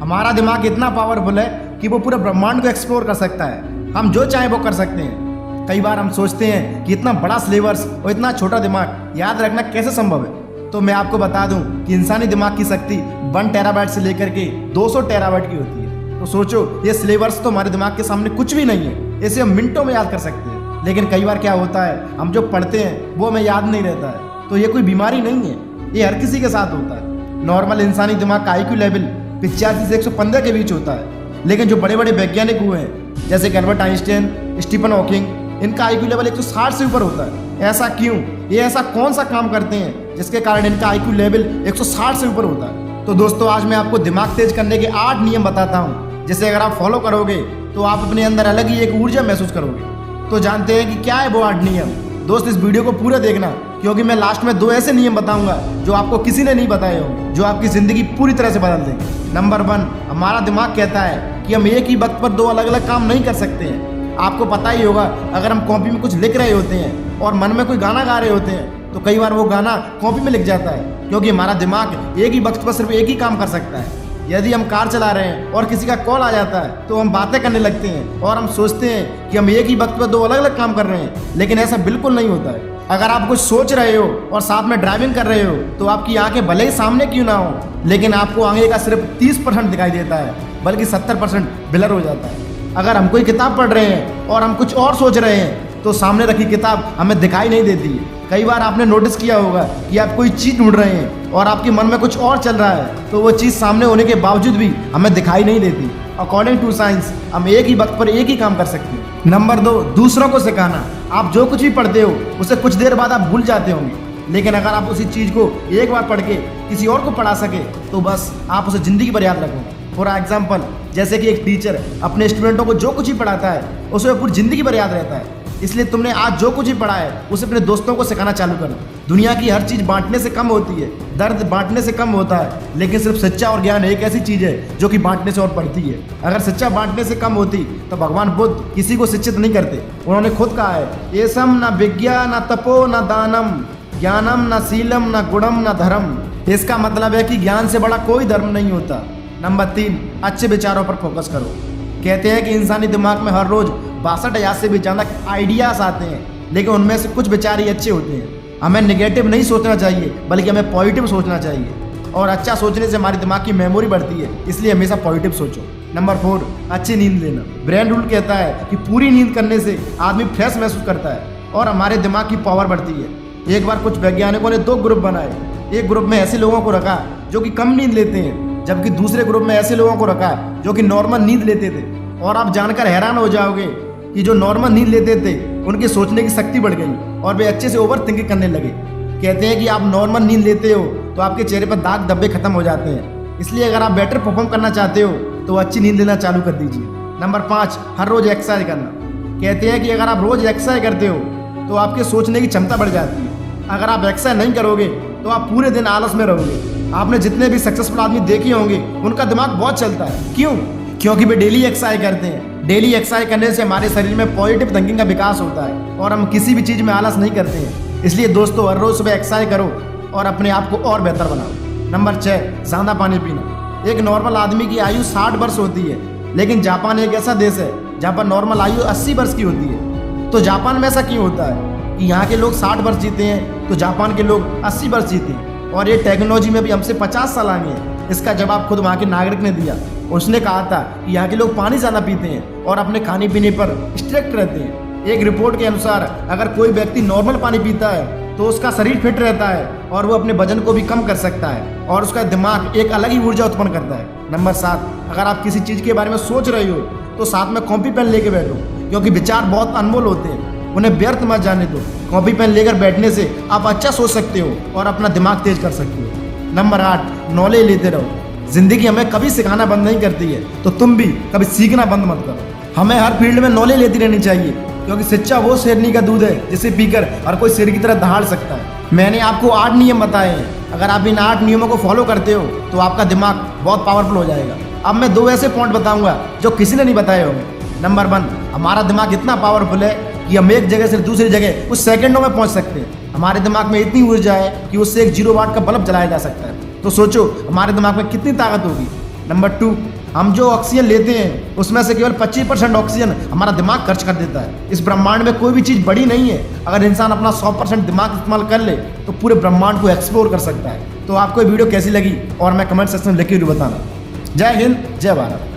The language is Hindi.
हमारा दिमाग इतना पावरफुल है कि वो पूरे ब्रह्मांड को एक्सप्लोर कर सकता है। हम जो चाहे वो कर सकते हैं। कई बार हम सोचते हैं कि इतना बड़ा सिलेबस और इतना छोटा दिमाग याद रखना कैसे संभव है। तो मैं आपको बता दूं कि इंसानी दिमाग की शक्ति 1 टेराबाइट से लेकर के 200 टेराबाइट की होती है। तो सोचो, ये सिलेबस तो हमारे दिमाग के सामने कुछ भी नहीं है। इसे हम मिनटों में याद कर सकते हैं। लेकिन कई बार क्या होता है, हम जो पढ़ते हैं वो हमें याद नहीं रहता है। तो ये कोई बीमारी नहीं है, ये हर किसी के साथ होता है। नॉर्मल इंसानी दिमाग का IQ लेवल 85 से 115 के बीच होता है। लेकिन जो बड़े बड़े वैज्ञानिक हुए हैं जैसे एल्बर्ट आइंस्टाइन, स्टीफन हॉकिंग, इनका IQ लेवल 160 से ऊपर होता है। ऐसा क्यों? ये ऐसा कौन सा काम करते हैं जिसके कारण इनका IQ लेवल 160 से ऊपर होता है? तो दोस्तों, आज मैं आपको दिमाग तेज करने के 8 नियम बताता हूँ, जिसे अगर आप फॉलो करोगे तो आप अपने अंदर अलग ही एक ऊर्जा महसूस करोगे। तो जानते हैं कि क्या है वो 8 नियम? दोस्त, इस वीडियो को पूरा देखना, क्योंकि मैं लास्ट में 2 ऐसे नियम बताऊंगा जो आपको किसी ने नहीं बताए होंगे, जो आपकी जिंदगी पूरी तरह से बदल देंगे। नंबर 1, हमारा दिमाग कहता है कि हम एक ही वक्त पर 2 अलग अलग काम नहीं कर सकते हैं। आपको पता ही होगा, अगर हम कॉपी में कुछ लिख रहे होते हैं और मन में कोई गाना गा रहे होते हैं तो कई बार वो गाना कॉपी में लिख जाता है, क्योंकि हमारा दिमाग एक ही वक्त पर सिर्फ एक ही काम कर सकता है। यदि हम कार चला रहे हैं और किसी का कॉल आ जाता है तो हम बातें करने लगते हैं और हम सोचते हैं कि हम एक ही वक्त पर 2 अलग अलग काम कर रहे हैं, लेकिन ऐसा बिल्कुल नहीं होता है। अगर आप कुछ सोच रहे हो और साथ में ड्राइविंग कर रहे हो तो आपकी आंखें भले ही सामने क्यों ना हो, लेकिन आपको आगे का सिर्फ 30% दिखाई देता है, बल्कि 70% ब्लर हो जाता है। अगर हम कोई किताब पढ़ रहे हैं और हम कुछ और सोच रहे हैं तो सामने रखी किताब हमें दिखाई नहीं देती है। कई बार आपने नोटिस किया होगा कि आप कोई चीज़ ढूंढ रहे हैं और आपके मन में कुछ और चल रहा है, तो वो चीज़ सामने होने के बावजूद भी हमें दिखाई नहीं देती। अकॉर्डिंग टू साइंस हम एक ही वक्त पर एक ही काम कर सकते हैं। नंबर 2, दूसरों को सिखाना। आप जो कुछ भी पढ़ते हो उसे कुछ देर बाद आप भूल जाते होंगे, लेकिन अगर आप उसी चीज़ को एक बार पढ़ के किसी और को पढ़ा सके तो बस आप उसे ज़िंदगी भर याद रखोगे। फॉर एग्जाम्पल, जैसे कि एक टीचर अपने स्टूडेंटों को जो कुछ ही पढ़ाता है उसे पूरी ज़िंदगी भर याद रहता है। इसलिए तुमने आज जो कुछ ही पढ़ा है उसे अपने दोस्तों को सिखाना चालू करो। दुनिया की हर चीज़ बांटने से कम होती है, दर्द बांटने से कम होता है, लेकिन सिर्फ सच्चा और ज्ञान एक ऐसी चीज़ है जो कि बांटने से और बढ़ती है। अगर सच्चा बांटने से कम होती तो भगवान बुद्ध किसी को शिक्षित नहीं करते। उन्होंने खुद कहा है, येसम न विज्ञा न तपो न दानम, ज्ञानम न शीलम न गुणम न धर्म। इसका मतलब है कि ज्ञान से बड़ा कोई धर्म नहीं होता। नंबर 3, अच्छे विचारों पर फोकस करो। कहते हैं कि इंसानी दिमाग में हर रोज 62,000 से भी ज़्यादा आइडियाज आते हैं, लेकिन उनमें से कुछ विचार ही अच्छे होते हैं। हमें नेगेटिव नहीं सोचना चाहिए, बल्कि हमें पॉजिटिव सोचना चाहिए। और अच्छा सोचने से हमारे दिमाग की मेमोरी बढ़ती है, इसलिए हमेशा पॉजिटिव सोचो। नंबर 4, अच्छी नींद लेना। ब्रेन रूल कहता है कि पूरी नींद करने से आदमी फ्रेश महसूस करता है और हमारे दिमाग की पावर बढ़ती है। एक बार कुछ वैज्ञानिकों ने 2 ग्रुप बनाए। एक ग्रुप में ऐसे लोगों को रखा जो कि कम नींद लेते हैं, जबकि दूसरे ग्रुप में ऐसे लोगों को रखा जो कि नॉर्मल नींद लेते थे। और आप जानकर हैरान हो जाओगे कि जो नॉर्मल नींद लेते थे उनकी सोचने की शक्ति बढ़ गई और वे अच्छे से ओवर थिंकिंग करने लगे। कहते हैं कि आप नॉर्मल नींद लेते हो तो आपके चेहरे पर दाग धब्बे खत्म हो जाते हैं। इसलिए अगर आप बेटर परफॉर्म करना चाहते हो तो अच्छी नींद लेना चालू कर दीजिए। नंबर 5, हर रोज एक्सरसाइज करना। कहते हैं कि अगर आप रोज एक्सरसाइज करते हो तो आपके सोचने की क्षमता बढ़ जाती है। अगर आप एक्सरसाइज नहीं करोगे तो आप पूरे दिन आलस में रहोगे। आपने जितने भी सक्सेसफुल आदमी देखे होंगे उनका दिमाग बहुत चलता है। क्यों? क्योंकि वे डेली एक्सरसाइज करते हैं। डेली एक्सरसाइज करने से हमारे शरीर में पॉजिटिव थिंकिंग का विकास होता है और हम किसी भी चीज़ में आलस नहीं करते हैं। इसलिए दोस्तों, हर रोज सुबह एक्सरसाइज करो और अपने आप को और बेहतर बनाओ। नंबर 6, ज़्यादा पानी पीना। एक नॉर्मल आदमी की आयु 60 वर्ष होती है, लेकिन जापान एक ऐसा देश है जहाँ पर नॉर्मल आयु 80 वर्ष की होती है। तो जापान में ऐसा क्यों होता है कि यहाँ के लोग 60 वर्ष जीते हैं तो जापान के लोग 80 वर्ष जीते हैं, और ये टेक्नोलॉजी में भी हमसे 50 साल आगे हैं? इसका जवाब खुद वहाँ के नागरिक ने दिया। उसने कहा था कि यहाँ के लोग पानी ज़्यादा पीते हैं और अपने खाने पीने पर स्ट्रिक्ट रहते हैं। एक रिपोर्ट के अनुसार अगर कोई व्यक्ति नॉर्मल पानी पीता है तो उसका शरीर फिट रहता है और वो अपने वजन को भी कम कर सकता है और उसका दिमाग एक अलग ही ऊर्जा उत्पन्न करता है। नंबर 7, अगर आप किसी चीज़ के बारे में सोच रहे हो तो साथ में कॉपी पेन लेके बैठो, क्योंकि विचार बहुत अनमोल होते हैं, उन्हें व्यर्थ मत जाने दो। कॉपी पेन लेकर बैठने से आप अच्छा सोच सकते हो और अपना दिमाग तेज कर सकते हो। नंबर 8, नॉलेज लेते रहो। जिंदगी हमें कभी सिखाना बंद नहीं करती है, तो तुम भी कभी सीखना बंद मत करो। हमें हर फील्ड में नॉलेज लेती रहनी चाहिए, क्योंकि सच्चा वो शेरनी का दूध है जिसे पीकर हर कोई शेर की तरह दहाड़ सकता है। मैंने आपको 8 नियम बताए हैं। अगर आप इन 8 नियमों को फॉलो करते हो तो आपका दिमाग बहुत पावरफुल हो जाएगा। अब मैं 2 ऐसे पॉइंट बताऊंगा जो किसी ने नहीं बताए होंगे। नंबर 1, हमारा दिमाग इतना पावरफुल है कि हम एक जगह से दूसरी जगह कुछ सेकंडों में पहुंच सकते हैं। हमारे दिमाग में इतनी ऊर्जा है कि उससे एक 0 वाट का बल्ब जलाया जा सकता है। तो सोचो हमारे दिमाग में कितनी ताकत होगी। नंबर 2, हम जो ऑक्सीजन लेते हैं उसमें से केवल 25% ऑक्सीजन हमारा दिमाग खर्च कर देता है। इस ब्रह्मांड में कोई भी चीज़ बड़ी नहीं है। अगर इंसान अपना 100% दिमाग इस्तेमाल कर ले तो पूरे ब्रह्मांड को एक्सप्लोर कर सकता है। तो आपको ये वीडियो कैसी लगी और मैं कमेंट सेक्शन में लिख के बताना। जय हिंद, जय भारत।